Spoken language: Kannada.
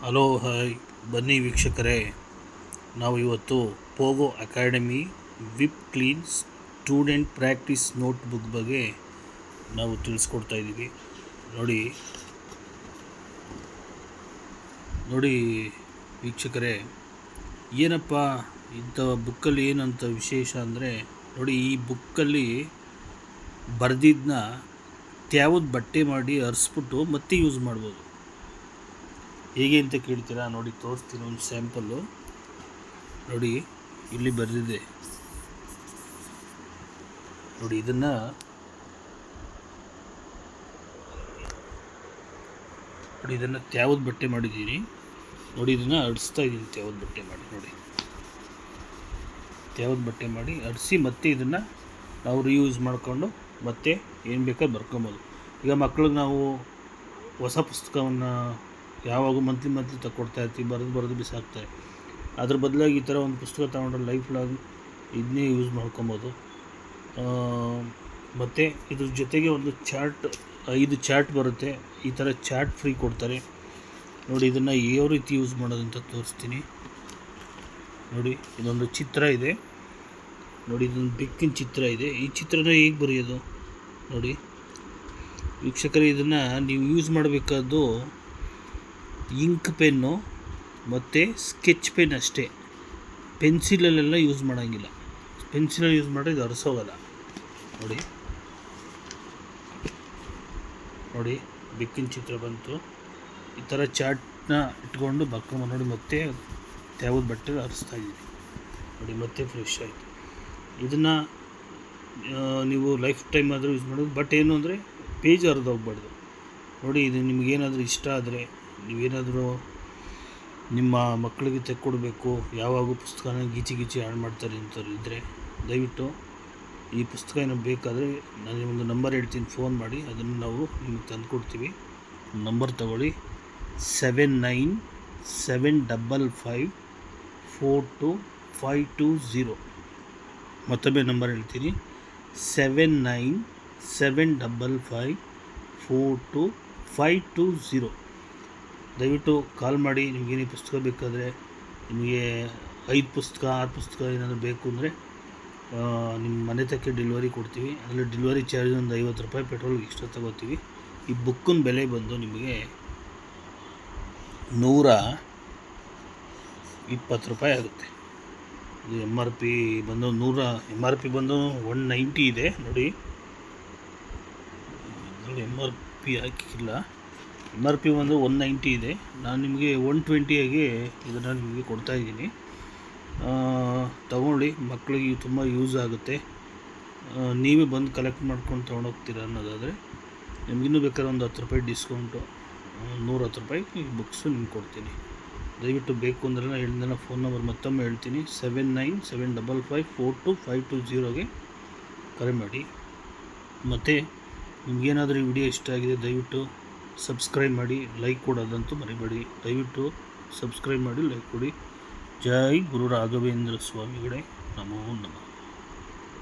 ಹಲೋ ಹಾಯ್ ಬನ್ನಿ ವೀಕ್ಷಕರೇ, ನಾವು ಇವತ್ತು Pogo academy whip clean student practice notebook ಬಗ್ಗೆ ನಾವು ತಿಳಿಸ್ಕೊಡ್ತಾ ಇದ್ದೀವಿ. ನೋಡಿ ವೀಕ್ಷಕರೇ, ಏನಪ್ಪ ಇಂಥ ಬುಕ್ಕಲ್ಲಿ ಏನಂತ ವಿಶೇಷ ಅಂದರೆ, ನೋಡಿ ಈ ಬುಕ್ಕಲ್ಲಿ ಬರೆದಿದ್ದನ್ನ ತ್ಯಾವದ ಬಟ್ಟೆ ಮಾಡಿ ಅರಿಸ್ಬಿಟ್ಟು ಮತ್ತೆ ಯೂಸ್ ಮಾಡ್ಬೋದು. ಹೇಗೆ ಅಂತ ಕೇಳ್ತೀರಾ? ನೋಡಿ ತೋರಿಸ್ತೀನಿ ಒಂದು ಸ್ಯಾಂಪಲ್ಲು. ನೋಡಿ ಇಲ್ಲಿ ಬರೆದಿದೆ, ನೋಡಿ ಇದನ್ನು ತ್ಯಾವದ ಬಟ್ಟೆ ಮಾಡಿದ್ದೀನಿ. ನೋಡಿ ಇದನ್ನು ಅಡಿಸ್ತಾ ಇದ್ದೀನಿ ತ್ಯಾವದ ಬಟ್ಟೆ ಮಾಡಿ. ನೋಡಿ ತ್ಯಾವದ ಬಟ್ಟೆ ಮಾಡಿ ಅಡಿಸಿ ಮತ್ತೆ ಇದನ್ನು ನಾವು ರಿಯೂಸ್ ಮಾಡಿಕೊಂಡು ಮತ್ತೆ ಏನು ಬೇಕಾದ್ರೂ ಬರ್ಕೊಬೋದು. ಈಗ ಮಕ್ಳಿಗೆ ನಾವು ಹೊಸ ಪುಸ್ತಕವನ್ನು ಯಾವಾಗ ಮಂತ್ಲಿ ತಗೊಡ್ತಾ ಇರ್ತೀವಿ, ಬರೆದು ಬಿಸಾಕ್ತಾರೆ. ಅದ್ರ ಬದಲಾಗಿ ಈ ಥರ ಒಂದು ಪುಸ್ತಕ ತಗೊಂಡ್ರೆ ಲೈಫ್ ಲಾಂಗ್ ಇದನ್ನೇ ಯೂಸ್ ಮಾಡ್ಕೊಬೋದು. ಮತ್ತು ಇದ್ರ ಜೊತೆಗೆ ಒಂದು ಚಾರ್ಟ್, 5 ಚಾರ್ಟ್ ಬರುತ್ತೆ. ಈ ಥರ ಚಾರ್ಟ್ ಫ್ರೀ ಕೊಡ್ತಾರೆ. ನೋಡಿ ಇದನ್ನು ಯಾವ ರೀತಿ ಯೂಸ್ ಮಾಡೋದಂತ ತೋರಿಸ್ತೀನಿ. ನೋಡಿ ಇದೊಂದು ಚಿತ್ರ ಇದೆ. ನೋಡಿ ಇದೊಂದು ಬೆಕ್ಕಿನ ಚಿತ್ರ ಇದೆ. ಈ ಚಿತ್ರನ ಹೇಗೆ ಬರೆಯೋದು ನೋಡಿ ವೀಕ್ಷಕರೇ, ಇದನ್ನು ನೀವು ಯೂಸ್ ಮಾಡಬೇಕಾದ್ದು ಇಂಕ್ ಪೆನ್ನು ಮತ್ತು ಸ್ಕೆಚ್ ಪೆನ್ ಅಷ್ಟೇ. ಪೆನ್ಸಿಲಲ್ಲೆಲ್ಲ ಯೂಸ್ ಮಾಡೋಂಗಿಲ್ಲ. ಪೆನ್ಸಿಲಲ್ಲಿ ಯೂಸ್ ಮಾಡಿದ್ರೆ ಇದು ಅರಸೋಗಲ್ಲ. ನೋಡಿ ಬೆಕ್ಕಿನ ಚಿತ್ರ ಬಂತು. ಈ ಥರ ಚಾರ್ಟ್ನ ಇಟ್ಕೊಂಡು ಬರ್ಕೊಂಬ. ನೋಡಿ ಮತ್ತೆ ತ್ಯಾವದ ಬಟ್ಟೆ ಅರಿಸ್ತಾ ಇದ್ದೀನಿ. ನೋಡಿ ಮತ್ತೆ ಫ್ರೆಶ್ ಆಯಿತು. ಇದನ್ನು ನೀವು ಲೈಫ್ ಟೈಮ್ ಆದರೂ ಯೂಸ್ ಮಾಡೋದು. ಬಟ್ ಏನು ಅಂದರೆ ಪೇಜ್ ಹರಿದೋಗ್ಬಾರ್ದು. ನೋಡಿ ಇದು ನಿಮಗೇನಾದರೂ ಇಷ್ಟ ಆದರೆ, ನೀವೇನಾದರೂ ನಿಮ್ಮ ಮಕ್ಕಳಿಗೆ ತೆಕ್ಕೊಡ್ಬೇಕು, ಯಾವಾಗೂ ಪುಸ್ತಕನ ಗೀಚಿ ಹಾಳು ಮಾಡ್ತಾರೆ ಅಂತವ್ರು ಇದ್ದರೆ, ದಯವಿಟ್ಟು ಈ ಪುಸ್ತಕ ಏನೋ ಬೇಕಾದರೆ ನಾನು ನಿಮ್ಮೊಂದು ನಂಬರ್ ಹೇಳ್ತೀನಿ, ಫೋನ್ ಮಾಡಿ, ಅದನ್ನು ನಾವು ನಿಮಗೆ ತಂದು ಕೊಡ್ತೀವಿ. ನಂಬರ್ ತಗೊಳ್ಳಿ, 7975542520. ಮತ್ತೊಮ್ಮೆ ನಂಬರ್ ಹೇಳ್ತೀನಿ, 7975542520. ದಯವಿಟ್ಟು ಕಾಲ್ ಮಾಡಿ. ನಿಮಗೇನು ಪುಸ್ತಕ ಬೇಕಾದರೆ, ನಿಮಗೆ 5 ಪುಸ್ತಕ 6 ಪುಸ್ತಕ ಏನಾದರೂ ಬೇಕು ಅಂದರೆ ನಿಮ್ಮ ಮನೆ ತಕ್ಕೆ ಡೆಲಿವರಿ ಕೊಡ್ತೀವಿ. ಅದರಲ್ಲಿ ಡೆಲಿವರಿ ಚಾರ್ಜ್ ಒಂದು 50 ರೂಪಾಯಿ ಪೆಟ್ರೋಲ್ಗೆ ಎಕ್ಸ್ಟ್ರಾ ತಗೋತೀವಿ. ಈ ಬುಕ್ಕಿನ ಬೆಲೆ ಬಂದು ನಿಮಗೆ 120 ರೂಪಾಯಿ ಆಗುತ್ತೆ. ಇದು MRP ಬಂದು 190 ಇದೆ. ನೋಡಿ MRP ಹಾಕಿಲ್ಲ. MRP ಬಂದು 190 ಇದೆ. ನಾನು ನಿಮಗೆ 120 ಇದನ್ನು ನಿಮಗೆ ಕೊಡ್ತಾಯಿದ್ದೀನಿ. ತಗೊಳ್ಳಿ, ಮಕ್ಕಳಿಗೆ ತುಂಬ ಯೂಸ್ ಆಗುತ್ತೆ. ನೀವೇ ಬಂದು ಕಲೆಕ್ಟ್ ಮಾಡ್ಕೊಂಡು ತೊಗೊಂಡೋಗ್ತೀರ ಅನ್ನೋದಾದರೆ ನಿಮಗಿನ್ನೂ ಬೇಕಾದ್ರೆ ಒಂದು 10 ರೂಪಾಯಿ ಡಿಸ್ಕೌಂಟು, 110 ರೂಪಾಯಿ ಈ ಬುಕ್ಸು ನಿಮ್ಗೆ ಕೊಡ್ತೀನಿ. ದಯವಿಟ್ಟು ಬೇಕು ಅಂದರೆ ನಾನು ಹೇಳಿದ ಫೋನ್ ನಂಬರ್ ಮತ್ತೊಮ್ಮೆ ಹೇಳ್ತೀನಿ, 7975542520 ಕರೆ ಮಾಡಿ. ಮತ್ತು ನಿಮಗೇನಾದರೂ ಈ ವಿಡಿಯೋ ಇಷ್ಟ ಆಗಿದೆ ದಯವಿಟ್ಟು ಸಬ್ಸ್ಕ್ರೈಬ್ ಮಾಡಿ, ಲೈಕ್ ಕೊಡೋದಂತೂ ಮರಿಬೇಡಿ. ದಯವಿಟ್ಟು ಸಬ್ಸ್ಕ್ರೈಬ್ ಮಾಡಿ, ಲೈಕ್ ಕೊಡಿ. ಜೈ ಗುರು ರಾಘವೇಂದ್ರ ಸ್ವಾಮಿಗಳೇ ನಮೋ ನಮಃ.